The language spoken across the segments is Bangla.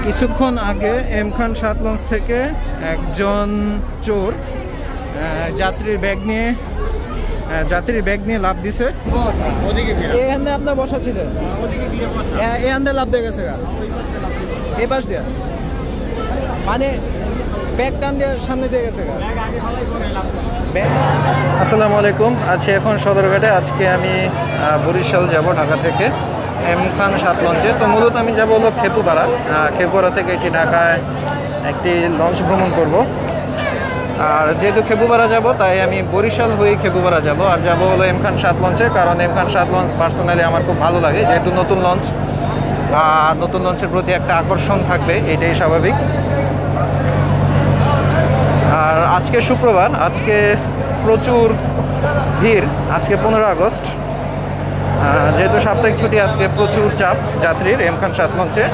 কিছুক্ষণ আগে এম খান 7 লঞ্চ থেকে একজন চোর যাত্রীর ব্যাগ নিয়ে লাফ দিছে। এখানে আপনার বসা ছিলেন, এখানে লাফ দিয়ে গেছে এই পাশ দিয়া, মানে ব্যাগ টান দিয়ে সামনে দিয়ে গেছে। আসসালামু আলাইকুম, আছি এখন সদরঘাটে। আজকে আমি বরিশাল যাব ঢাকা থেকে এম খান 7 লঞ্চে। তো মূলত আমি যাবো হলো খেপুপাড়া থেকে এটি ঢাকায় একটি লঞ্চ ভ্রমণ করব। আর যেহেতু খেপুপাড়া যাব, তাই আমি বরিশাল হয়ে খেপুপাড়া যাব। আর যাব হলো এম খান 7 লঞ্চে, কারণ এম খান 7 লঞ্চ পার্সোনালি আমার খুব ভালো লাগে। যেহেতু নতুন লঞ্চের প্রতি একটা আকর্ষণ থাকবে, এটাই স্বাভাবিক। আর আজকে শুক্রবার, আজকে প্রচুর ভিড়। আজকে 15 আগস্ট, যেহেতু সাপ্তাহিক ছুটি, আজকে প্রচুর চাপ যাত্রীর এম খান 7 লঞ্চে।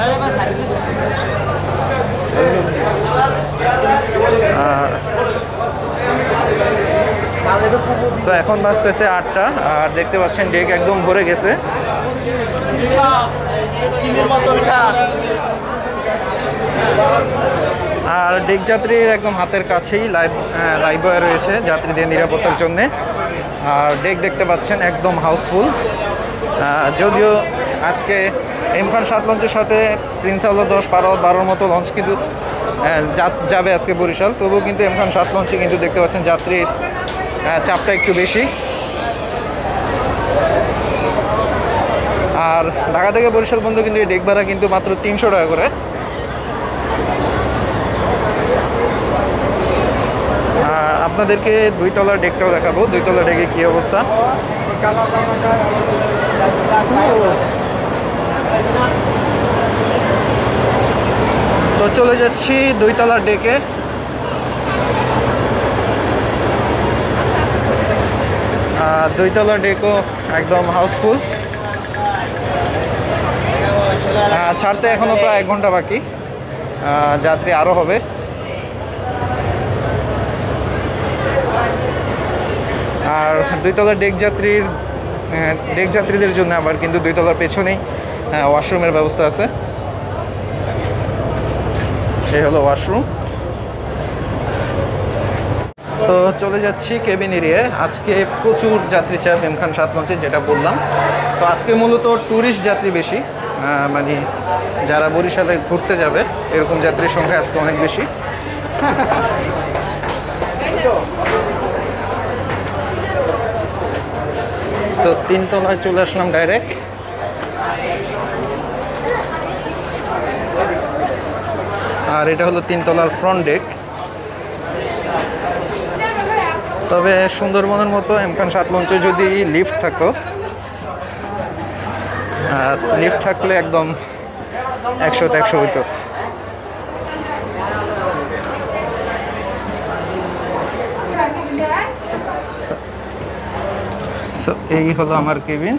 তো এখন বাজতেছে 8টা, আর দেখতে পাচ্ছেন ডেক একদম ভরে গেছে। আর ডেক যাত্রীর একদম হাতের কাছেই লাইভ বয় রয়েছে যাত্রীদের নিরাপত্তার জন্য। আর ডেক দেখতে পাচ্ছেন একদম হাউসফুল। যদিও আজকে এম খান 7 লঞ্চের সাথে প্রিন্স আওলাদ 10, 12 মতো লঞ্চ কিন্তু যাবে আজকে বরিশাল, তবুও কিন্তু এম খান 7 লঞ্চে কিন্তু দেখতে পাচ্ছেন যাত্রীর চাপটা একটু বেশি। আর ঢাকা থেকে বরিশাল পর্যন্ত কিন্তু এই ডেক ভাড়া কিন্তু মাত্র 300 টাকা করে। আর আপনাদেরকে 2 তলার ডেকটাও দেখাবো, 2 তলার ডেকে কী অবস্থা। তো চলে যাচ্ছি 2 তলার ডেকে। 2 তলার ডেকও একদম হাউসফুল। ছাড়তে এখনো প্রায় 1 ঘন্টা বাকি, যাত্রী আরও হবে। আর 2 তলার ডেক যাত্রীদের জন্য আবার কিন্তু 2 তলার পেছনেই ওয়াশরুমের ব্যবস্থা আছে। এই হলো ওয়াশরুম। তো চলে যাচ্ছি কেবিন এরিয়ায়। আজকে প্রচুর যাত্রী চাপ এম খান 7 লঞ্চে, যেটা বললাম। তো আজকে মূলত ট্যুরিস্ট যাত্রী বেশি, মানে যারা বরিশালে ঘুরতে যাবে এরকম যাত্রীর সংখ্যা আজকে অনেক বেশি। তো 3 তলায় চলে আসলাম ডাইরেক্ট। আর এটা হলো 3 তলার ফ্রন্ট ডেক। তবে সুন্দরবনের মতো এম খান 7 লঞ্চে যদি লিফট থাকলে একদম 100-তে 100 হইতো। এই হলো আমার কেবিন।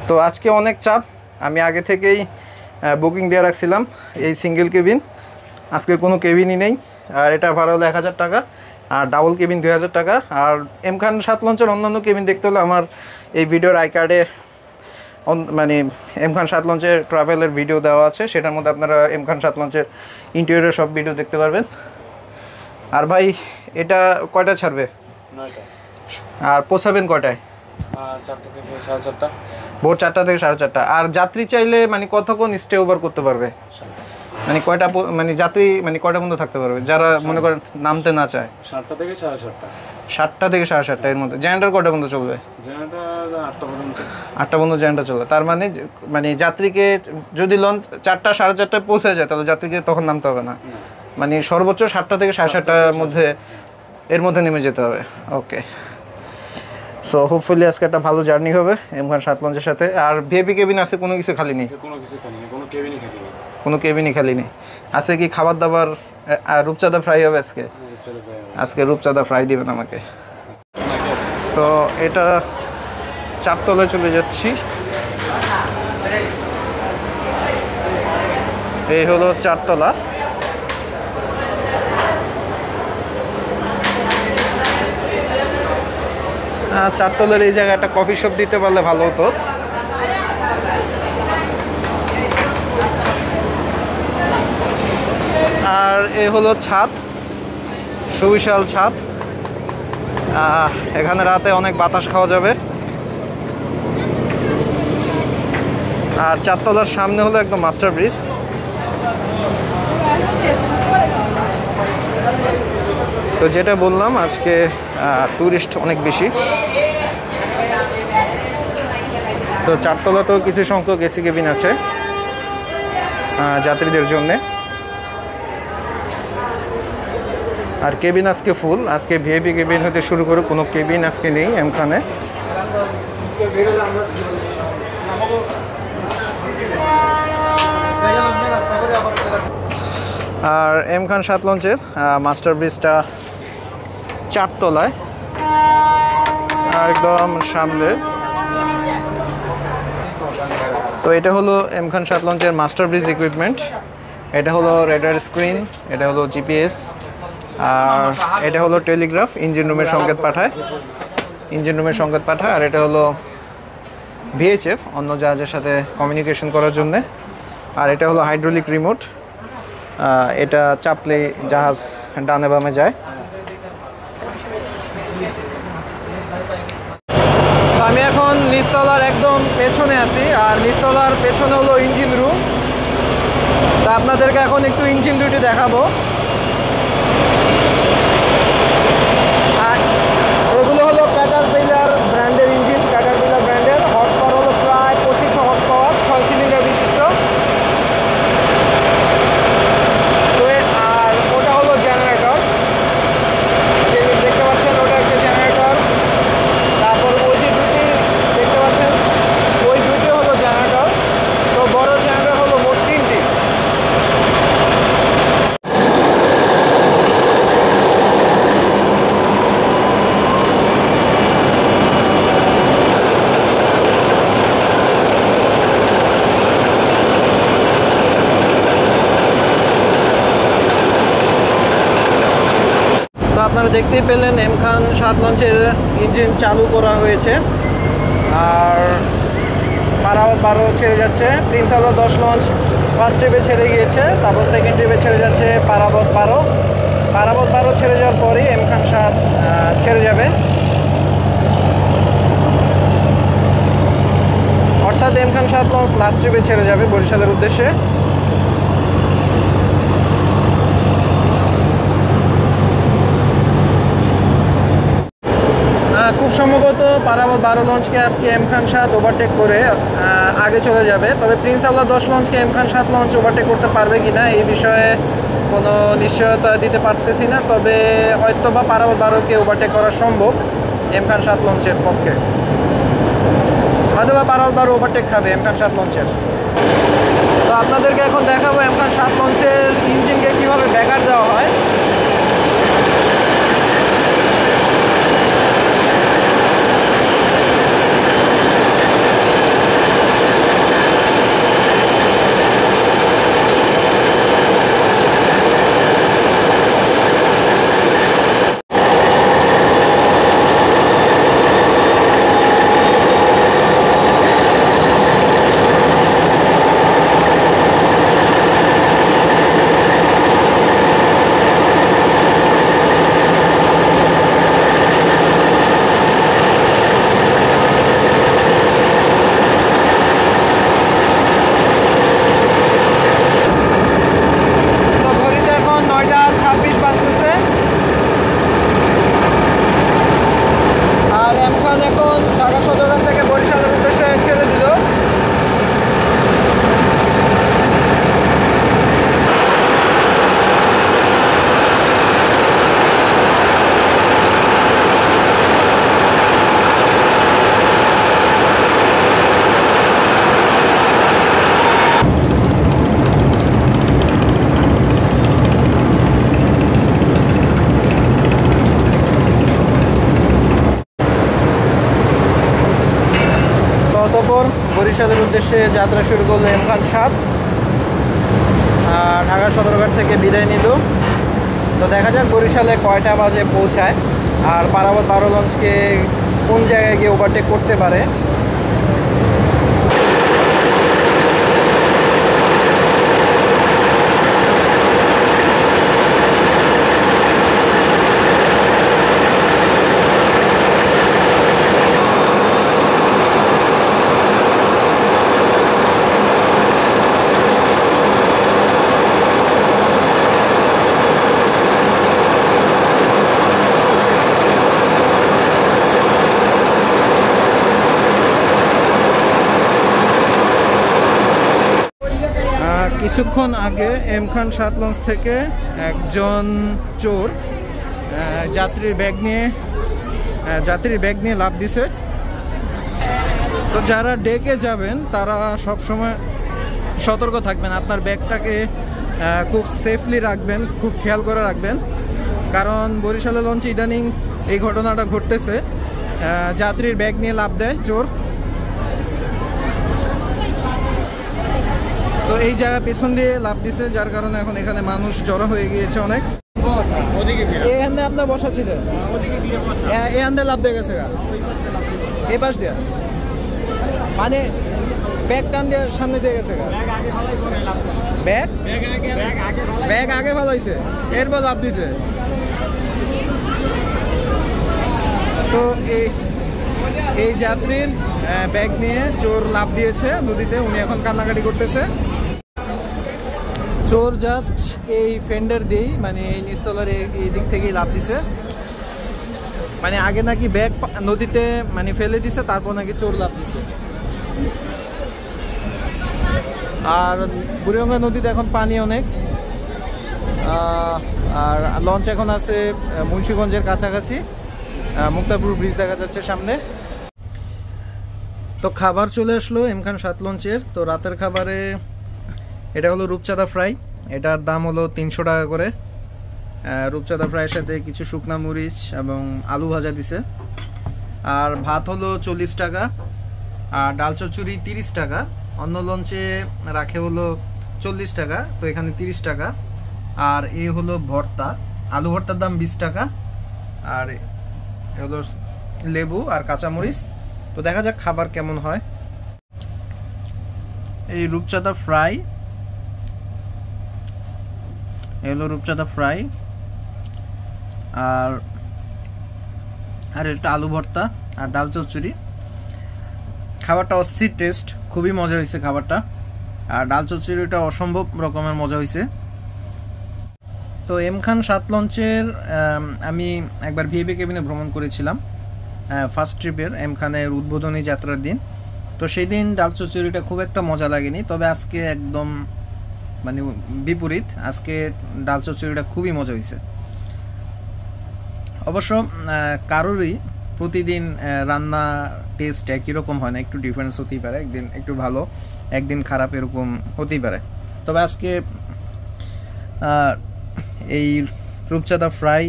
তো আজকে অনেক চাপ, আমি আগে থেকেই বুকিং দিয়ে রাখছিলাম এই সিঙ্গেল কেবিন। আজকে কোনো কেবিনই নেই। আর এটা ভাড়া হলো 1000 টাকা, আর ডাবল কেবিন 2000 টাকা। আর এম খান 7 লঞ্চের অন্যান্য কেবিন দেখতে হলে আমার এই ভিডিওর আই কার্ডে মানে এম খান 7 লঞ্চের ট্রাভেলের ভিডিও দেওয়া আছে, সেটার মধ্যে আপনারা এম খান 7 লঞ্চের ইন্টেরিয়রের সব ভিডিও দেখতে পারবেন। আর ভাই, এটা কয়টা ছাড়বে? 9টা। আর পৌঁছাবেন কয়টায়? 4টা থেকে 4:30। ভোর 4টা থেকে 4:30। আর যাত্রী চাইলে মানে কতক্ষণ স্টে ওভার করতে পারবে? মানে কয়টা, মানে যাত্রী মানে কয়টা পর্যন্ত থাকতে পারবে যারা মনে করেন নামতে না চায়? 7টা থেকে 7:30। 7টা থেকে 7:30 এর মধ্যে। জেনারেটর কয়টা পর্যন্ত চলবে? জেনারেটর 8টা পর্যন্ত। 8টা পর্যন্ত জেনারেটর চলবে। তার মানে যাত্রীকে যদি লঞ্চ 4টা 4:30টায় পৌঁছে যায়, তাহলে যাত্রীকে তখন নামতে হবে না। মানে সর্বোচ্চ 7টা থেকে 7:30টার মধ্যে নেমে যেতে হবে। ওকে, সো হোপফুলি আজকে একটা ভালো জার্নি হবে এম খান 7 লঞ্চের সাথে। আর ভিআইপি কেবিন আছে, কোনো কিছু খালি নেই? কোনো কিছু খালি নেই, কোনো কেবিনই খালি নেই। কোনো কেবিনই খালি নেই। আছে কি খাবার দাবার? রূপচাঁদা ফ্রাই হবে আজকে? আজকে রূপচাঁদা ফ্রাই দিবেন আমাকে। তো এটা 4 তলায় চলে যাচ্ছি। এই হলো 4 তলা। চারতলার এই জায়গায় একটা কফি শপ দিতে পারলে ভালো হতো। আর এ হলো ছাদ, সুবিশাল ছাদ। এখানে রাতে অনেক বাতাস খাওয়া যাবে। আর 4 তলার সামনে হলো একদম মাস্টার ব্রিজ। তো যেটা বললাম, আজকে ট্যুরিস্ট অনেক বেশি। তো 4 তলাতেও কিছু সংখ্যক এসি কেবিন আছে যাত্রীদের জন্যে। আর কেবিন আজকে ফুল। আজকে ভিআইপি কেবিন হতে শুরু করে কোনো কেবিন আজকে নেই এমখানে। আর এম খান 7 লঞ্চের মাস্টার ব্রিজটা 4 তলায় একদম সামনে। তো এটা হলো এম খান 7 লঞ্চের মাস্টার ব্রিজ ইকুইপমেন্ট। এটা হলো রেডার স্ক্রিন, এটা হলো জিপিএস, আর এটা হলো টেলিগ্রাফ, ইঞ্জিন রুমের সংকেত পাঠায়। আর এটা হলো ভিএইচএফ, অন্য জাহাজের সাথে কমিউনিকেশন করার জন্য। আর এটা হলো হাইড্রোলিক রিমোট, এটা চাপলে জাহাজ ডানে বামে যায়। তো আমি এখন নিচতলার একদম পেছনে আছি, আর নিচতলার পেছনে হলো ইঞ্জিন রুম। তা আপনাদেরকে এখন একটু ইঞ্জিন রুমটি দেখাবো। আর এগুলো হলো ক্যাটারপিলার ব্র্যান্ডের ইঞ্জিন, ক্যাটারপিলার ব্র্যান্ডের। হর্স পাওয়ার হলো প্রায় 2500 হর্স পাওয়ার, 6 সিলিন্ডার বিশিষ্ট। আর ওটা হলো জেনারেটর, যে দেখতে পাচ্ছেন ওটা একটা জেনারেটর। তারপর ওই যে দুটি দেখতে পাচ্ছেন, ওই দুটি হলো জেনারেটর। তো বড় জেনারেটর হলো মোট 3টি। তো আপনারা দেখতেই পেলেন এম খান 7 লঞ্চের ইঞ্জিন চালু করা হয়েছে। আর পারাবত 12 ছেড়ে যাচ্ছে। প্রিন্স আলো 10 লঞ্চ ফার্স্ট ট্রিপে ছেড়ে গিয়েছে, তারপর সেকেন্ড ট্রিপে ছেড়ে যাচ্ছে পারাবত 12 ছেড়ে যাওয়ার পরেই এম খান 7 ছেড়ে যাবে। অর্থাৎ এম খান 7 লঞ্চ লাস্ট ট্রিপে ছেড়ে যাবে বরিশালের উদ্দেশ্যে। খুব সম্ভবত পারাবত 12 লঞ্চকে আজকে এম খান 7 ওভারটেক করে আগে চলে যাবে। তবে প্রিন্স আল্লাহ 10 লঞ্চকে এম খান 7 লঞ্চ ওভারটেক করতে পারবে কিনা এই বিষয়ে কোনো নিশ্চয়তা দিতে পারতেছি না। তবে হয়তো বা পারাবত 12কে ওভারটেক করা সম্ভব এম খান 7 লঞ্চের পক্ষে। হয়তো বা পারাবত 12 ওভারটেক খাবে এম খান 7 লঞ্চের। তো আপনাদেরকে এখন দেখাবো এম খান 7 লঞ্চের ইঞ্জিনকে কীভাবে ব্যাগার দেওয়া হয়। বরিশালের উদ্দেশ্যে যাত্রা শুরু করলো এম খান 7। ঢাকা সদরঘাট থেকে বিদায় নিল। তো দেখা যাক বরিশালে কয়টা বাজে পৌঁছায়, আর পারাবত 12 লঞ্চকে কোন জায়গায় গিয়ে ওভারটেক করতে পারে। কিছুক্ষণ আগে এম খান 7 লঞ্চ থেকে একজন চোর যাত্রীর ব্যাগ নিয়ে লাফ দিছে। তো যারা ডেকে যাবেন তারা সব সময় সতর্ক থাকবেন, আপনার ব্যাগটাকে খুব সেফলি রাখবেন, খুব খেয়াল করে রাখবেন, কারণ বরিশালের লঞ্চে ইদানিং এই ঘটনাটা ঘটতেছে, যাত্রীর ব্যাগ নিয়ে লাফ দেয় চোর। তো এই জায়গা পেছন দিয়ে লাফ দিছে, যার কারণে এখন এখানে মানুষ জড়ো হয়ে গিয়েছে অনেক। এখানে আপনার বসা ছিলেন, এখানে লাফ দিয়ে গেছে এই পাশ দিয়া, মানে ব্যাগ টান দিয়ে সামনে দিয়ে গেছে, ব্যাগ আগে ভালো হয়েছে, এরপর লাফ দিছে। তো এই যাত্রীর ব্যাগ নিয়ে চোর লাফ দিয়েছে নদীতে, উনি এখন কান্নাকাটি করতেছে। চোর জাস্ট এই ফেন্ডার দিয়েই, মানে এই নিচতলার এই দিক থেকেই লাফ দিছে, মানে আগে নাকি ব্যাগ নদীতে মানে ফেলে দিছে, তারপর নাকি চোর লাফ দিছে। আর বুড়িগঙ্গা নদীতে এখন পানি অনেক, আর লঞ্চ এখন আছে মুন্সিগঞ্জের কাছাকাছি, মুক্তাপুর ব্রিজ দেখা যাচ্ছে সামনে। তো খাবার চলে আসলো এম খান 7 লঞ্চের। তো রাতের খাবারে এটা হলো রূপচাঁদা ফ্রাই, এটার দাম হলো 300 টাকা করে। রূপচাঁদা ফ্রাইয়ের সাথে কিছু শুকনা মরিচ এবং আলু ভাজা দিছে। আর ভাত হলো 40 টাকা, আর ডাল চচ্চড়ি 30 টাকা। অন্য লঞ্চে রাখে হলো 40 টাকা, তো এখানে 30 টাকা। আর এই হলো ভর্তা, আলু ভর্তার দাম 20 টাকা। আর হলো লেবু আর কাঁচামরিচ। তো দেখা যাক খাবার কেমন হয়। এই রূপচাঁদা ফ্রাই, এগুলো রূপচাঁদা ফ্রাই, আর একটা আলু ভর্তা আর ডাল চচ্চড়ি। খাবারটা অস্থির টেস্ট, খুবই মজা হয়েছে খাবারটা। আর ডাল চচ্চড়িটা অসম্ভব রকমের মজা হয়েছে। তো এম খান 7 লঞ্চের আমি একবার ভিআইপি কেবিনে ভ্রমণ করেছিলাম ফার্স্ট ট্রিপের, এম খানের উদ্বোধনী যাত্রার দিন। তো সেই দিন ডাল চচ্চড়িটা খুব একটা মজা লাগেনি, তবে আজকে একদম মানে বিপরীত, আজকে ডাল চচ্চড়িটা খুবই মজা হয়েছে। অবশ্য কারোরই প্রতিদিন রান্না টেস্ট একই রকম হয় না, একটু ডিফারেন্স হতেই পারে, একদিন একটু ভালো একদিন খারাপ এরকম হতেই পারে। তবে আজকে এই রূপচাঁদা ফ্রাই,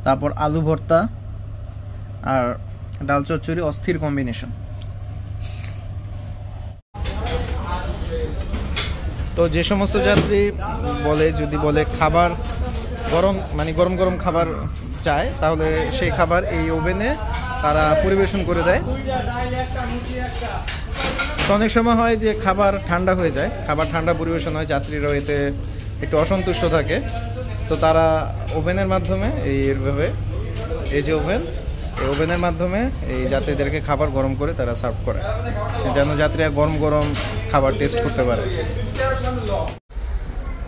তারপর আলু ভর্তা আর ডাল চচ্চড়ি অস্থির কম্বিনেশন। তো যে সমস্ত যাত্রী যদি বলে খাবার গরম, মানে গরম গরম খাবার চায়, তাহলে সেই খাবার এই ওভেনে তারা পরিবেশন করে দেয়। তো অনেক সময় হয় যে খাবার ঠান্ডা হয়ে যায়, খাবার ঠান্ডা পরিবেশন হয়, যাত্রীরাও এতে একটু অসন্তুষ্ট থাকে। তো তারা ওভেনের মাধ্যমে এইভাবে, এই যে ওভেন, এই ওভেনের মাধ্যমে এই যাত্রীদেরকে খাবার গরম করে তারা সার্ভ করে, যেন যাত্রীরা গরম গরম খাবার টেস্ট করতে পারে।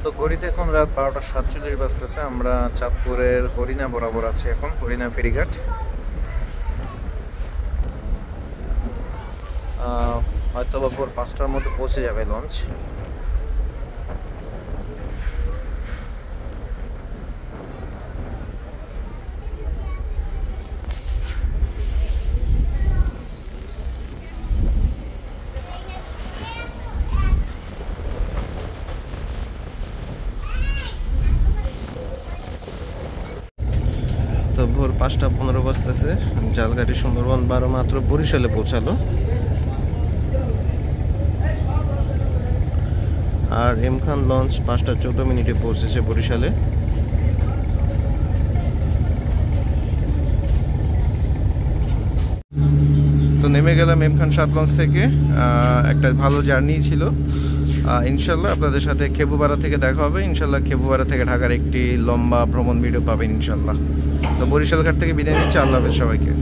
তো ঘড়িতে এখন রাত 12:47 বাজতেছে। আমরা চাঁদপুরের হরিণা বরাবর আছি এখন, হরিণা ফেরিঘাট। হয়তো বা ভোর 5টার মধ্যে পৌঁছে যাবে লঞ্চ। তো ভোর 5:15 বাজতেছে, জালগাড়ি সুন্দরবন 12 মাত্র বরিশালে পৌঁছালো। আর এম খান লঞ্চ 5:14 পৌঁছেছে বরিশালে। তো নেমে গেলাম এম খান 7 লঞ্চ থেকে। একটা ভালো জার্নি ছিল। ইনশাল্লাহ আপনাদের সাথে খেপুপাড়া থেকে দেখা হবে। ইনশাল্লাহ খেপুপাড়া থেকে ঢাকার একটি লম্বা ভ্রমণ ভিডিও পাবেন ইনশাল্লাহ। তো বরিশাল ঘাট থেকে বিদায় নিচ্ছি। আল্লাহ হাফেজ সবাইকে।